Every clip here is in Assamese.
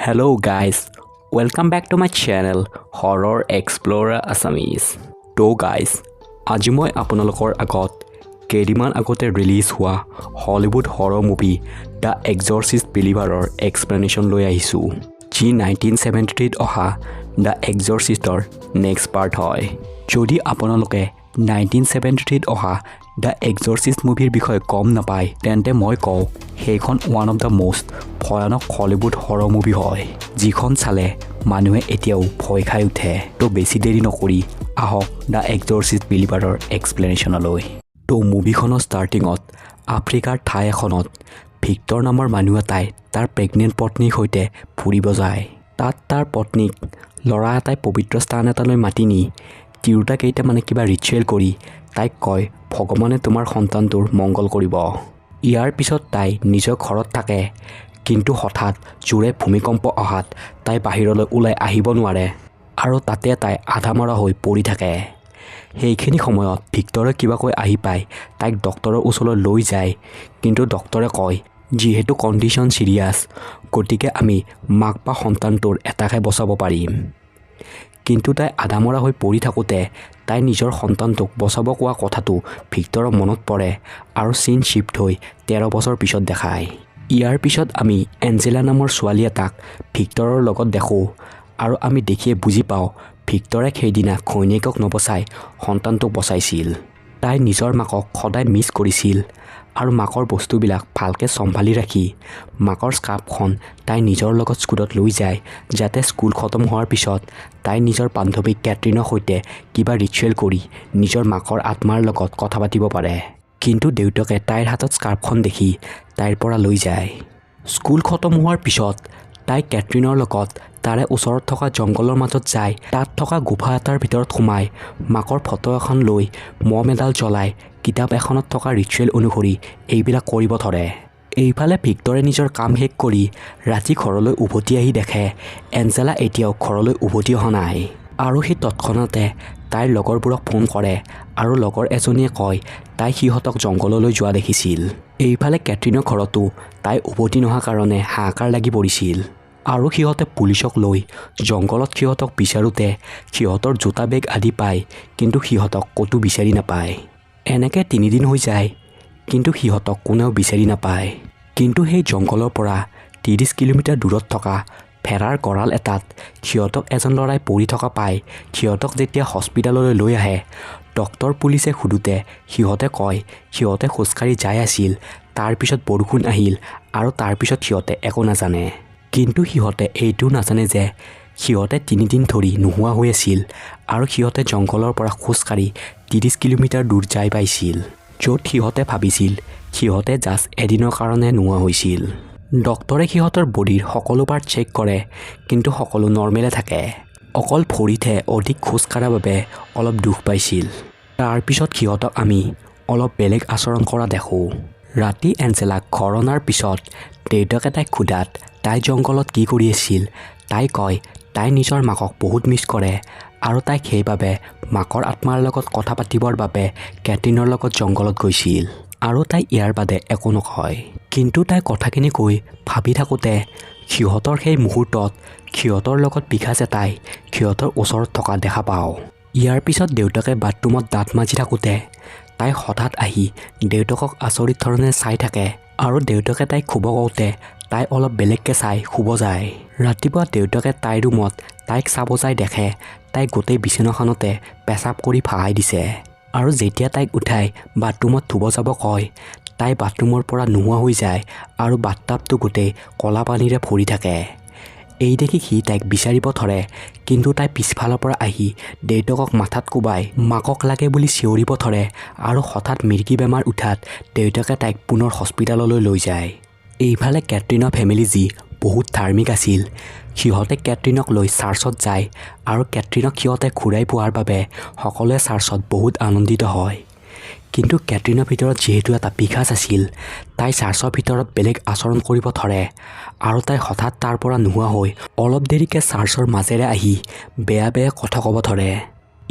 Hello guys, welcome back to my channel Horror Explorer Assamese. তো guys, আজি মই আপোনালোকৰ আগত কেইদিনমান আগতে ৰিলিজ হোৱা Hollywood horror movie the Exorcist বিলিভাৰৰ এক্সপ্লেনেশ্যন লৈ আহিছোঁ, যি 1973ত অহা দ্য এক্সৰচিষ্টৰ নেক্সট পাৰ্ট হয়। যদি আপোনালোকে 1973ত অহা দ্য এক্সৰচিষ্ট মুভিৰ বিষয়ে গম নাপায় তেন্তে মই কওঁ সেইখন ওৱান অফ দ্য মষ্ট ভয়ানক হলিউড হৰৰ মুভি হয়, যিখন চালে মানুহে এতিয়াও ভয় খাই উঠে। তো বেছি দেৰি নকৰি আহক দ্য এক্সৰচিষ্ট বিলিভাৰৰ এক্সপ্লেনেশ্যনলৈ। তো মুভিখনৰ ষ্টাৰ্টিঙত আফ্ৰিকাৰ ঠাই এখনত ভিক্টৰ নামৰ মানুহ এটাই তাৰ প্ৰেগনেণ্ট পত্নীৰ সৈতে ফুৰিব যায়। তাত তাৰ পত্নীক ল'ৰা এটাই পবিত্ৰ স্থান এটালৈ মাতি নি তিৰোতা কেইটামানে কিবা ৰিচুৱেল কৰি তাইক কয় ভগৱানে তোমাৰ সন্তানটোৰ মংগল কৰিব। ইয়াৰ পিছত তাই নিজৰ ঘৰত থাকে, কিন্তু হঠাৎ জোৰে ভূমিকম্প অহাত তাই বাহিৰলৈ ওলাই আহিব নোৱাৰে আৰু তাতে তাই আধা মৰা হৈ পৰি থাকে। সেইখিনি সময়ত ভিক্টৰে কিবাকৈ আহি পাই তাইক ডক্টৰৰ ওচৰলৈ লৈ যায়, কিন্তু ডক্টৰে কয় যিহেতু কণ্ডিশ্যন চিৰিয়াছ গতিকে আমি মাক বা সন্তানটোৰ এটাকে বচাব পাৰিম। কিন্তু তাই আধা মৰা হৈ পৰি থাকোঁতে তাই নিজৰ সন্তানটোক বচাব কোৱা কথাটো ভিক্টৰৰ মনত পৰে আৰু চিন শ্বিফ্ট হৈ 13 বছৰ পিছত দেখায়। ইয়াৰ পিছত আমি এঞ্জেলা নামৰ ছোৱালী এটাক ভিক্টৰৰ লগত দেখোঁ আৰু আমি দেখিয়ে বুজি পাওঁ ভিক্টৰে সেইদিনা ঘৈণীয়েকক নবচাই সন্তানটোক বচাইছিল। তাই নিজৰ মাকক সদায় মিছ কৰিছিল আৰু মাকৰ বস্তুবিলাক ভালকৈ চম্ভালি ৰাখি মাকৰ স্কাৰ্ফখন তাই নিজৰ লগত স্কুলত লৈ যায়, যাতে স্কুল খতম হোৱাৰ পিছত তাই নিজৰ বান্ধৱী কেটৰিনৰ সৈতে কিবা ৰিচুৱেল কৰি নিজৰ মাকৰ আত্মাৰ লগত কথা পাতিব পাৰে। কিন্তু দেউতাকে তাইৰ হাতত স্কাৰ্ফখন দেখি তাইৰ পৰা লৈ যায়। স্কুল খতম হোৱাৰ পিছত তাই কেটৰিনৰ লগত তাৰে ওচৰত থকা জংঘলৰ মাজত যায়। তাত থকা গুফা এটাৰ ভিতৰত সোমাই মাকৰ ফটো এখন লৈ মম এডাল জ্বলাই কিতাপ এখনত থকা ৰিচুৱেল অনুসৰি এইবিলাক কৰিব ধৰে। এইফালে ভিক্টৰে নিজৰ কাম শেষ কৰি ৰাতি ঘৰলৈ উভতি আহি দেখে এঞ্জেলা এতিয়াও ঘৰলৈ উভতি অহা নাই আৰু সি তৎক্ষণাতে তাইৰ লগৰবোৰক ফোন কৰে আৰু লগৰ এজনীয়ে কয় তাই সিহঁতক জংঘললৈ যোৱা দেখিছিল। এইফালে কেটৰিনৰ ঘৰতো তাই উভতি নহা কাৰণে হাহাকাৰ লাগি পৰিছিল আৰু সিহঁতে পুলিচক লৈ জংঘলত সিহঁতক বিচাৰোঁতে সিহঁতৰ জোতা বেগ আদি পায়, কিন্তু সিহঁতক ক'তো বিচাৰি নাপায়। এনেকৈ 3 দিন হৈ যায়, কিন্তু সিহঁতক কোনেও বিচাৰি নাপায়। কিন্তু সেই জংঘলৰ পৰা 30 কিলোমিটাৰ দূৰত থকা ভেড়াৰ গঁড়াল এটাত সিহঁতক এজন ল'ৰাই পৰি থকা পায়। সিহঁতক যেতিয়া হস্পিটেললৈ লৈ আহে ডক্টৰ পুলিচে সোধোতে সিহঁতে কয় সিহঁতে খোজকাঢ়ি যাই আছিল, তাৰপিছত বৰষুণ আহিল আৰু তাৰপিছত সিহঁতে একো নাজানে। কিন্তু সিহঁতে এইটো নাজানে যে সিহঁতে 3 দিন ধৰি নোহোৱা হৈ আছিল আৰু সিহঁতে জংঘলৰ পৰা খোজকাঢ়ি 30 কিলোমিটাৰ দূৰ যাই পাইছিল, য'ত সিহঁতে ভাবিছিল সিহঁতে জাষ্ট এদিনৰ কাৰণে নোহোৱা হৈছিল। ডক্টৰে সিহঁতৰ বডিৰ সকলো পাৰ্ট চেক কৰে, কিন্তু সকলো নৰ্মেলে থাকে। অকল ভৰিতহে অধিক খোজ কঢ়াৰ বাবে অলপ দুখ পাইছিল। তাৰপিছত সিহঁতক আমি অলপ বেলেগ আচৰণ কৰা দেখোঁ। ৰাতি এঞ্জেলাক ঘৰ অনাৰ পিছত দেউতাকে তাইক সোধাত তাই জংঘলত কি কৰি আছিল, তাই কয় তাই নিজৰ মাকক বহুত মিছ কৰে আৰু তাইক সেইবাবে মাকৰ আত্মাৰ লগত কথা পাতিবৰ বাবে কেটৰিনৰ লগত জংঘলত গৈছিল আৰু তাই ইয়াৰ বাদে একো নকয়। কিন্তু তাই কথাখিনি কৈ ভাবি থাকোঁতে সিহঁতৰ সেই মুহূৰ্তত সিহঁতৰ লগত পিশাচ এটাই সিহঁতৰ ওচৰত থকা দেখা পাওঁ। ইয়াৰ পিছত দেউতাকে বাথৰুমত দাঁত মাজি থাকোঁতে তাই হঠাৎ আহি দেউতাকক আচৰিত ধৰণে চাই থাকে আৰু দেউতাকে তাইক শুব কওঁতে তাই অলপ বেলেগকৈ চাই শুব যায়। ৰাতিপুৱা দেউতাকে তাইৰ ৰুমত তাইক চাব যায় দেখে তাই গোটেই বিচনাখনতে পেচাব কৰি ভাহাই দিছে আৰু যেতিয়া তাইক উঠাই বাথৰুমত ধুব যাব কয় তাই বাথৰুমৰ পৰা নোহোৱা হৈ যায় আৰু বাথটাবটো গোটেই ক'লা পানীৰে ভৰি থাকে। এই দেখি সি তাইক বিচাৰিব ধৰে, কিন্তু তাই পিছফালৰ পৰা আহি দেউতাকক মাথাত কোবাই মাকক লাগে বুলি চিঞৰিব ধৰে আৰু হঠাৎ মিৰ্গী বেমাৰ উঠাত দেউতাকে তাইক পুনৰ হস্পিটেললৈ লৈ যায়। এইফালে কেটৰিনৰ ফেমিলি যি বহুত ধাৰ্মিক আছিল, সিহঁতে কেটৰিনক লৈ চাৰ্চত যায় আৰু কেটৰিনক সিহঁতে ঘূৰাই পোৱাৰ বাবে সকলোৱে চাৰ্চত বহুত আনন্দিত হয়। কিন্তু কেটৰিনৰ ভিতৰত যিহেতু এটা পিশাচ আছিল, তাই চাৰ্চৰ ভিতৰত বেলেগ আচৰণ কৰিব ধৰে আৰু তাই হঠাৎ তাৰ পৰা নোহোৱা হৈ অলপ দেৰিকৈ চাৰ্চৰ মাজেৰে আহি বেয়া বেয়া কথা ক'ব ধৰে।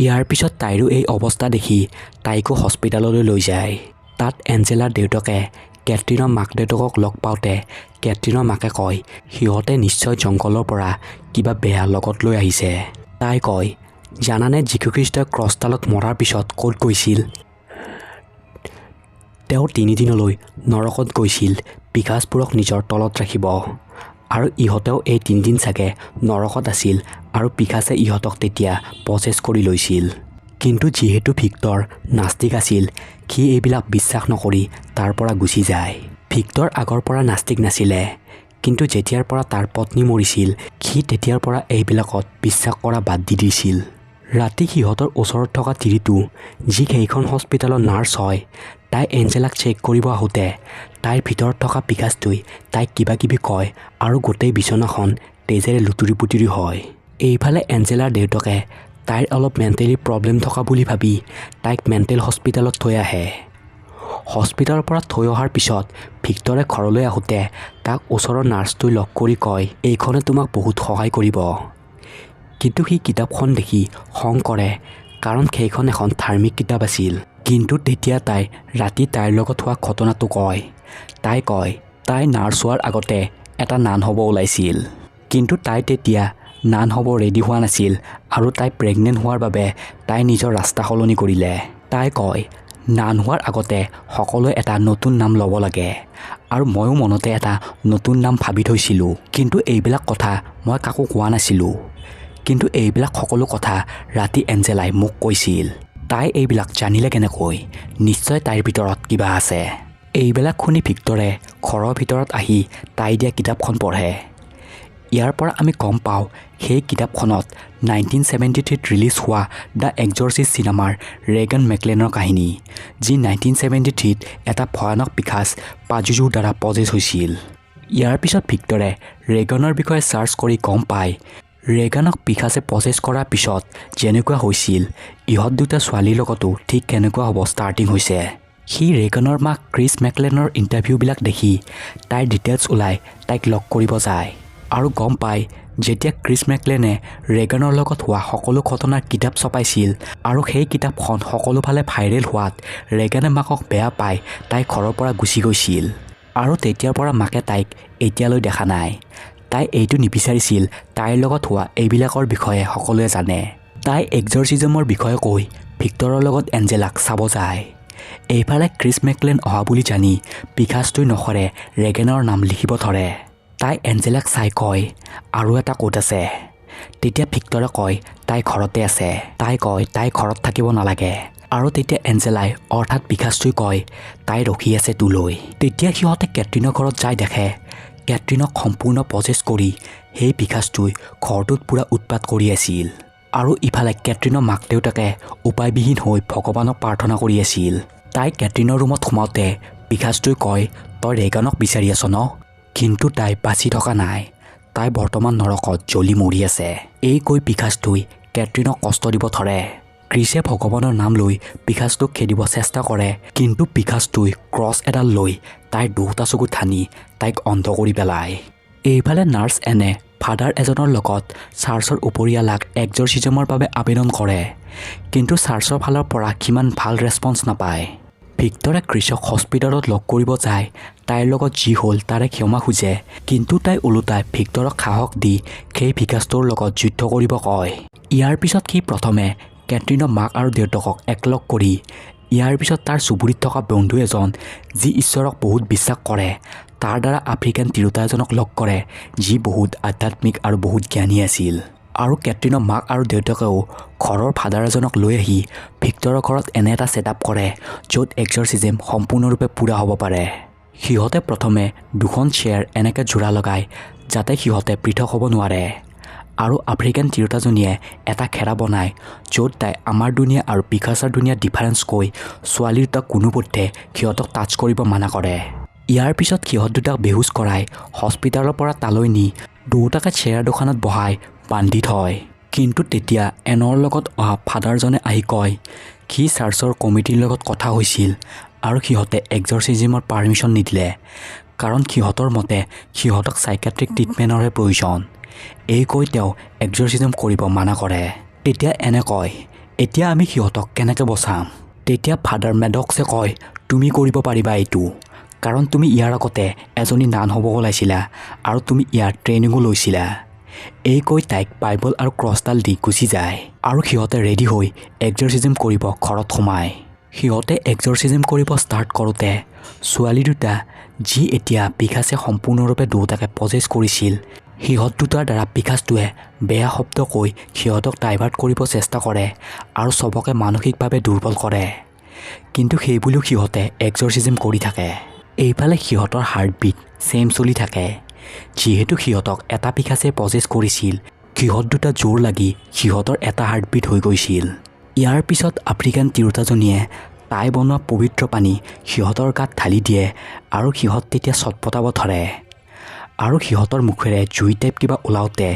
ইয়াৰ পিছত তাইৰো এই অৱস্থা দেখি তাইকো হস্পিটেললৈ লৈ যায়। তাত এঞ্জেলাৰ দেউতাকে কেটৰিনৰ মাক দেউতাকক লগ পাওঁতে কেটৰিনৰ মাকে কয় সিহঁতে নিশ্চয় জংঘলৰ পৰা কিবা বেয়া লগত লৈ আহিছে। তাই কয় জানানে যীশুখ্ৰীষ্টই ক্ৰছডালত মৰাৰ পিছত ক'ত গৈছিল? তেওঁ 3 দিনলৈ নৰকত গৈছিল পিশাচবোৰক নিজৰ তলত ৰাখিব। আৰু ইহঁতেও এই 3 দিন চাগে নৰকত আছিল আৰু পিশাচে ইহঁতক তেতিয়া প্ৰচেছ কৰি লৈছিল। কিন্তু যিহেতু ভিক্টৰ নাস্তিক আছিল সি এইবিলাক বিশ্বাস নকৰি তাৰ পৰা গুচি যায়। ভিক্টৰ আগৰ পৰা নাস্তিক নাছিলে, কিন্তু যেতিয়াৰ পৰা তাৰ পত্নী মৰিছিল সি তেতিয়াৰ পৰা এইবিলাকত বিশ্বাস কৰা বাদ দি দিছিল। ৰাতি সিহঁতৰ ওচৰত থকা তিৰিটো যি সেইখন হস্পিটেলৰ নাৰ্ছ হয় তাই এঞ্জেলাক চেক কৰিব আহোঁতে তাইৰ ভিতৰত থকা পিশাচটোই তাইক কিবা কিবি কয় আৰু গোটেই বিচনাখন তেজেৰে লুতুৰি পুতুৰি হয়। এইফালে এঞ্জেলাৰ দেউতাকে তাইৰ অলপ মেণ্টেলি প্ৰব্লেম থকা বুলি ভাবি তাইক মেণ্টেল হস্পিটেলত থৈ আহে। হস্পিটেলৰ পৰা থৈ অহাৰ পিছত ভিক্টৰে ঘৰলৈ আহোঁতে তাক ওচৰৰ নাৰ্ছটোই লগ কৰি কয় এইখনে তোমাক বহুত সহায় কৰিব। কিন্তু সি কিতাপখন দেখি খং কৰে কাৰণ সেইখন এখন ধাৰ্মিক কিতাপ আছিল। কিন্তু তেতিয়া তাই ৰাতি তাইৰ লগত হোৱা ঘটনাটো কয়। তাই কয় তাই নাৰ্ছ হোৱাৰ আগতে এটা নান হ'ব ওলাইছিল, কিন্তু তাই তেতিয়া নান হ'ব ৰেডি হোৱা নাছিল আৰু তাই প্ৰেগনেণ্ট হোৱাৰ বাবে তাই নিজৰ ৰাস্তা সলনি কৰিলে। তাই কয় নান হোৱাৰ আগতে সকলোৱে এটা নতুন নাম ল'ব লাগে আৰু ময়ো মনতে এটা নতুন নাম ভাবি থৈছিলোঁ, কিন্তু এইবিলাক কথা মই কাকো কোৱা নাছিলোঁ। কিন্তু এইবিলাক সকলো কথা ৰাতি এঞ্জেলাই মোক কৈছিল। তাই এইবিলাক জানিলে কেনেকৈ? নিশ্চয় তাইৰ ভিতৰত কিবা আছে। এইবিলাক শুনি ভিক্টৰে ঘৰৰ ভিতৰত আহি তাই দিয়া কিতাপখন পঢ়ে। ইয়াৰ পৰা আমি গম পাওঁ সেই কিতাপখনত 1973 ৰিলিজ হোৱা দ্য এক্সৰ্চিষ্ট চিনেমাৰ ৰেগান মেকলেনৰ কাহিনী, যি 1973 এটা ভয়ানক পিশাচ পাজুজুৰ দ্বাৰা প্ৰজেছ হৈছিল। ইয়াৰ পিছত ভিক্টৰে ৰেগানৰ বিষয়ে চাৰ্চ কৰি গম পায় ৰেগানক পিশাচে প্ৰচেছ কৰাৰ পিছত যেনেকুৱা হৈছিল ইহঁত দুটা ছোৱালীৰ লগতো ঠিক কেনেকুৱা হ'ব ষ্টাৰ্টিং হৈছে। সি ৰেগানৰ মাক ক্ৰিছ মেকলেনৰ ইণ্টাৰভিউবিলাক দেখি তাইৰ ডিটেইলছ ওলাই তাইক লগ কৰিব যায় আৰু গম পায় যেতিয়া ক্ৰিছ মেকলেনে ৰেগানৰ লগত হোৱা সকলো ঘটনাৰ কিতাপ ছপাইছিল আৰু সেই কিতাপখন সকলোফালে ভাইৰেল হোৱাত ৰেগানে মাকক বেয়া পাই তাই ঘৰৰ পৰা গুচি গৈছিল আৰু তেতিয়াৰ পৰা মাকে তাইক এতিয়ালৈ দেখা নাই। তাই এইটো নিবিচাৰিছিল তাইৰ লগত হোৱা এইবিলাকৰ বিষয়ে সকলোৱে জানে। তাই এক্সৰ্চিজমৰ বিষয়ে কৈ ভিক্টৰৰ লগত এঞ্জেলাক চাব যায়। এইফালে ক্ৰিছ মেকলেন অহা বুলি জানি পিশাচটোই নখৰে ৰেগানৰ নাম লিখিব ধৰে। তাই এঞ্জেলাক চাই কয় আৰু এটা ক'ত আছে? তেতিয়া ভিক্টৰে কয় তাই ঘৰতে আছে। তাই কয় তাই ঘৰত থাকিব নালাগে আৰু তেতিয়া এঞ্জেলাই অৰ্থাৎ পিশাচটোই কয় তাই ৰখি আছে তোলৈ। তেতিয়া সিহঁতে কেটৰিনৰ ঘৰত যাই দেখে কেটৰিনক সম্পূৰ্ণ প্ৰচেছ কৰি সেই পিশাচটোই ঘৰটোত পূৰা উৎপাত কৰি আছিল। আৰু ইফালে কেটৰিনৰ মাক দেউতাকে উপায়বিহীন হৈ ভগৱানক প্ৰাৰ্থনা কৰি আছিল। তাই কেটৰিনৰ ৰুমত সোমাওঁতে পিশাচটোই কয় তই ৰেগানক বিচাৰি আছ ন? কিন্তু তাই বাচি থকা নাই, তাই বৰ্তমান নৰকত জ্বলি মৰি আছে। এই কৈ পিশাচটোই কেটৰিনক কষ্ট দিব ধৰে। ক্ৰিছে ভগৱানৰ নাম লৈ পিশাচটোক খেদিব চেষ্টা কৰে, কিন্তু পিশাচটোই ক্ৰছ এডাল লৈ তাইৰ দুটা চকু ঠানি তাইক অন্ধ কৰি পেলায়। এইফালে নাৰ্ছ এনে ফাদাৰ এজনৰ লগত চাৰ্চৰ উপৰিয়ালাক এক্সৰ্চিজমৰ বাবে আবেদন কৰে, কিন্তু চাৰ্চৰ ফালৰ পৰা সিমান ভাল ৰেছপন্স নাপায়। ভিক্টৰে ক্ৰিছক হস্পিটেলত লগ কৰিব যায়। তাইৰ লগত যি হ'ল তাৰে ক্ষমা খোজে, কিন্তু তাই ওলোটাই ভিক্টৰক সাহস দি সেই পিশাচটোৰ লগত যুদ্ধ কৰিব কয়। ইয়াৰ পিছত সি প্ৰথমে কেটৰিনৰ মাক আৰু দেউতাকক একলগ কৰি ইয়াৰ পিছত তাৰ চুবুৰীত থকা বন্ধু এজন যি ঈশ্বৰক বহুত বিশ্বাস কৰে তাৰ দ্বাৰা আফ্ৰিকান তিৰোতা এজনক লগ কৰে যি বহুত আধ্যাত্মিক আৰু বহুত জ্ঞানী আছিল। আৰু কেটৰিনৰ মাক আৰু দেউতাকেও ঘৰৰ ফাদাৰ এজনক লৈ আহি ভিক্টৰৰ ঘৰত এনে এটা ছেটআপ কৰে য'ত এক্সৰ্চিজম সম্পূৰ্ণৰূপে পূৰা হ'ব পাৰে। সিহঁতে প্ৰথমে 2খন চেয়াৰ এনেকৈ জোৰা লগায় যাতে সিহঁতে পৃথক হ'ব নোৱাৰে আৰু আফ্ৰিকান তিৰোতাজনীয়ে এটা খেৰা বনায় য'ত তাই আমাৰ দুনিয়া আৰু পিশাচৰ দুনিয়াৰ ডিফাৰেঞ্চ কৈ ছোৱালী দুটাক কোনোপধ্যে সিহঁতক টাচ কৰিব মানা কৰে। ইয়াৰ পিছত সিহঁত দুটাক বেহুচ কৰাই হস্পিটেলৰ পৰা তালৈ নি দুটাকে চেয়াৰ দুখনত বহাই বান্ধি থয়। কিন্তু তেতিয়া এনৰ লগত অহা ফাদাৰজনে আহি কয় সি চাৰ্চৰ কমিটিৰ লগত কথা হৈছিল আৰু সিহঁতে এক্সৰ্চিজমৰ পাৰ্মিশ্যন নিদিলে কাৰণ সিহঁতৰ মতে সিহঁতক চাইকেট্ৰিক ট্ৰিটমেণ্টৰহে প্ৰয়োজন। এই কৈ তেওঁ এক্সৰ্চিজম কৰিব মানা কৰে। তেতিয়া এনে কয় এতিয়া আমি সিহঁতক কেনেকৈ বচাম? তেতিয়া ফাদাৰ মেডক্সে কয় তুমি কৰিব পাৰিবা এইটো, কাৰণ তুমি ইয়াৰ আগতে এজনী নান হ'ব ওলাইছিলা আৰু তুমি ইয়াৰ ট্ৰেইনিঙো লৈছিলা। এই কৈ তাইক বাইবল আৰু ক্ৰছডাল দি গুচি যায় আৰু সিহঁতে ৰেডি হৈ এক্সৰচিজম কৰিব ঘৰত সোমায়। সিহঁতে এক্সৰচিজম কৰিব ষ্টাৰ্ট কৰোঁতে ছোৱালী দুটা যি এতিয়া পিশাচে সম্পূৰ্ণৰূপে দুয়োটাকে পজেছ কৰিছিল, সিহঁত দুটাৰ দ্বাৰা পিশাচটোৱে বেয়া শব্দ কৈ সিহঁতক ডাইভাৰ্ট কৰিব চেষ্টা কৰে আৰু চবকে মানসিকভাৱে দুৰ্বল কৰে। কিন্তু সেইবুলিও সিহঁতে এক্সৰচিজম কৰি থাকে। এইফালে সিহঁতৰ হাৰ্টবিট ছেম চলি থাকে। যিহেতু সিহঁতক এটা পিশাচে পজেছ কৰিছিল, সিহঁত দুটা জোৰ লাগি সিহঁতৰ এটা হাৰ্টবিট হৈ গৈছিল। ইয়াৰ পিছত আফ্ৰিকান তিৰোতাজনীয়ে তাই বনোৱা পবিত্ৰ পানী সিহঁতৰ গাত ঢালি দিয়ে আৰু সিহঁত তেতিয়া চটপটাব ধৰে আৰু সিহঁতৰ মুখেৰে জুই টাইপ কিবা ওলাওঁতে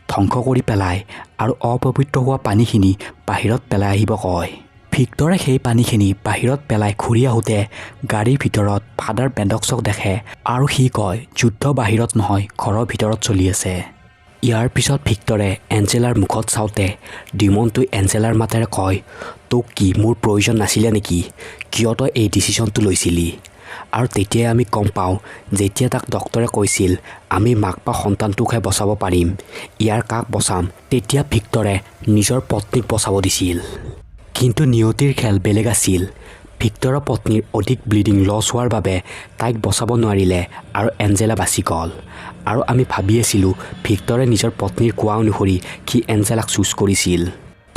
ধ্বংস কৰি পেলায় আৰু অপবিত্ৰ হোৱা পানীখিনি বাহিৰত পেলাই আহিব কয়। ভিক্টৰে সেই পানীখিনি বাহিৰত পেলাই ঘূৰি আহোঁতে গাড়ীৰ ভিতৰত ফাদাৰ মেডক্সক দেখে আৰু সি কয় যুদ্ধ বাহিৰত নহয় ঘৰৰ ভিতৰত চলি আছে। ইয়াৰ পিছত ভিক্টৰে এঞ্জেলাৰ মুখত চাওঁতে ডিমনটোৱে এঞ্জেলাৰ মাতেৰে কয়, তোক কি মোৰ প্ৰয়োজন নাছিলে নেকি? কিয় তই এই ডিচিশ্যনটো লৈছিলি? আৰু তেতিয়াই আমি গম পাওঁ যেতিয়া তাক ডক্টৰে কৈছিল আমি মাক বা সন্তানটোকহে বচাব পাৰিম, ইয়াৰ কাক বচাম, তেতিয়া ভিক্টৰে নিজৰ পত্নীক বচাব দিছিল। কিন্তু নিয়তিৰ খেল বেলেগ আছিল। ভিক্টৰৰ পত্নীৰ অধিক ব্লিডিং লছ হোৱাৰ বাবে তাইক বচাব নোৱাৰিলে আৰু এঞ্জেলা বাচি গ'ল। আৰু আমি ভাবি আছিলোঁ ভিক্টৰে নিজৰ পত্নীৰ কোৱা অনুসৰি সি এঞ্জেলাক চুজ কৰিছিল।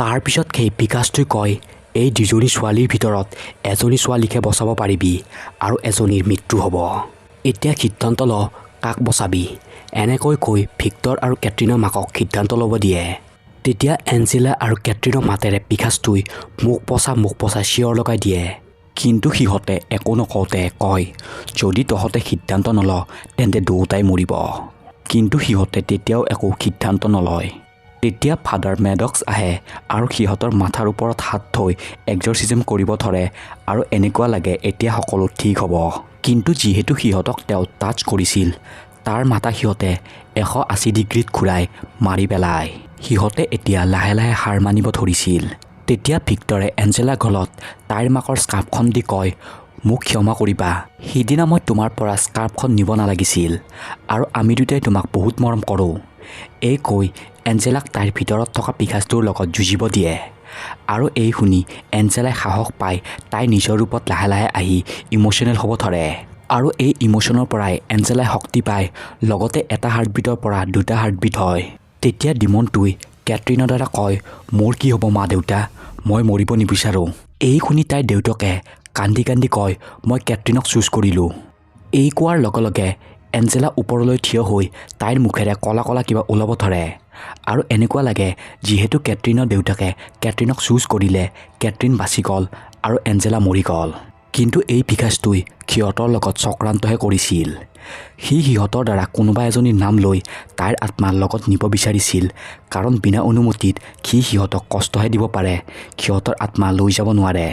তাৰপিছত সেই পিশাচটোৱে কয় এই দুজনী ছোৱালীৰ ভিতৰত এজনী ছোৱালীকহে বচাব পাৰিবি আৰু এজনীৰ মৃত্যু হ'ব। এতিয়া সিদ্ধান্ত ল কাক বচাবি। এনেকৈ কৈ ভিক্টৰ আৰু কেটৰিনৰ মাকক সিদ্ধান্ত ল'ব দিয়ে। তেতিয়া এঞ্জেলা আৰু কেটৰিনৰ মাতেৰে পিশাচটোৱে মোক বচা চিঞৰ লগাই দিয়ে। কিন্তু সিহঁতে একো নকওঁতে কয় যদি তহঁতে সিদ্ধান্ত নল তেন্তে দুয়োটাই মৰিব। কিন্তু সিহঁতে তেতিয়াও একো সিদ্ধান্ত নলয়। তেতিয়া ফাদাৰ মেডক্স আহে আৰু সিহঁতৰ মাথাৰ ওপৰত হাত থৈ এক্সৰচিজম কৰিব ধৰে আৰু এনেকুৱা লাগে এতিয়া সকলো ঠিক হ'ব। কিন্তু যিহেতু সিহঁতক তেওঁ টাচ কৰিছিল, তাৰ মাথা সিহঁতে 180 ডিগ্ৰীত ঘূৰাই মাৰি পেলায়। সিহঁতে এতিয়া লাহে লাহে হাৰ মানিব ধৰিছিল। তেতিয়া ভিক্টৰে এঞ্জেলা গলত তাইৰ মাকৰ স্কাৰ্ফখন দি কয় মোক ক্ষমা কৰিবা, সিদিনা মই তোমাৰ পৰা স্কাৰ্ফখন নিব নালাগিছিল আৰু আমি দুটাই তোমাক বহুত মৰম কৰোঁ। এই কৈ এঞ্জেলাক তাইৰ ভিতৰত থকা পিশাচটোৰ লগত যুঁজিব দিয়ে আৰু এই শুনি এঞ্জেলাই সাহস পাই তাই নিজৰ ৰূপত লাহে লাহে আহি ইম'চনেল হ'ব ধৰে। আৰু এই ইম'চনৰ পৰাই এঞ্জেলাই শক্তি পায়, লগতে এটা হাৰ্টবিটৰ পৰা দুটা হাৰ্টবিট হয়। তেতিয়া ডিমনটোৱে কেটৰিনৰ দ্বাৰা কয় মোৰ কি হ'ব মা দেউতা, মই মৰিব নিবিচাৰোঁ। এই শুনি তাইৰ দেউতাকে কান্দি কান্দি কয় মই কেটৰিনক চুজ কৰিলোঁ। এই কোৱাৰ লগে লগে এঞ্জেলা ওপৰলৈ থিয় হৈ তাইৰ মুখেৰে কলা কলা কিবা ওলাব ধৰে আৰু এনেকুৱা লাগে যিহেতু কেটৰিনৰ দেউতাকে কেটৰিনক চুজ কৰিলে কেটৰিন বাচি গ'ল আৰু এঞ্জেলা মৰি গ'ল। কিন্তু এই পিশাচটোৱে সিহঁতৰ লগত চক্ৰান্তহে কৰিছিল। সি সিহঁতৰ দ্বাৰা কোনোবা এজনীৰ নাম লৈ তাইৰ আত্মাৰ লগত নিব বিচাৰিছিল, কাৰণ বিনা অনুমতিত সি সিহঁতক কষ্টহে দিব পাৰে, সিহঁতৰ আত্মা লৈ যাব নোৱাৰে।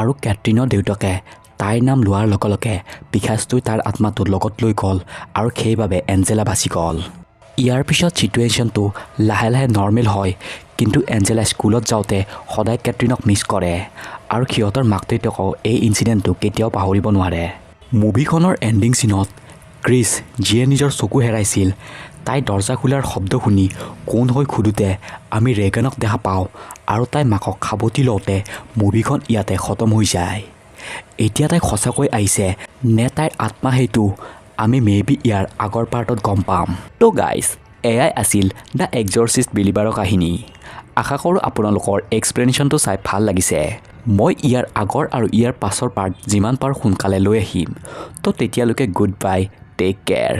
আৰু কেটৰিনৰ দেউতাকে তাইৰ নাম লোৱাৰ লগে লগে পিশাচটোৱে তাৰ আত্মাটো লগত লৈ গ'ল আৰু সেইবাবে এঞ্জেলা বাচি গ'ল। ইয়াৰ পিছত ছিটুৱেশ্যনটো লাহে লাহে নৰ্মেল হয়, কিন্তু এঞ্জেলা স্কুলত যাওঁতে সদায় কেটৰিনক মিছ কৰে আৰু সিহঁতৰ মাক দেউতাকেও এই ইনচিডেণ্টটো কেতিয়াও পাহৰিব নোৱাৰে। মুভিখনৰ এণ্ডিং চিনত ক্ৰিছ যিয়ে নিজৰ চকু হেৰাইছিল, তাই দৰজা খোলাৰ শব্দ শুনি কোন হৈ সোধোতে আমি ৰেগানক দেখা পাওঁ আৰু তাই মাকক সাৱটি লওঁতে মুভিখন ইয়াতে খতম হৈ যায়। এতিয়া তাই সঁচাকৈ আহিছে নে তাইৰ আত্মা সেইটো আমি মেবি ইয়াৰ আগৰ পাৰ্টত গম পাম। তো গাইজ এয়াই আছিল দ্য এক্সৰচিষ্ট বিলিভাৰৰ কাহিনী। আশা কৰোঁ আপোনালোকৰ এক্সপ্লেনেশ্যনটো চাই ভাল লাগিছে। মই ইয়াৰ আগৰ আৰু ইয়াৰ পাছৰ পাৰ্ট যিমান পাৰোঁ সোনকালে লৈ আহিম। তো তেতিয়ালৈকে গুড বাই, টেক কেয়াৰ।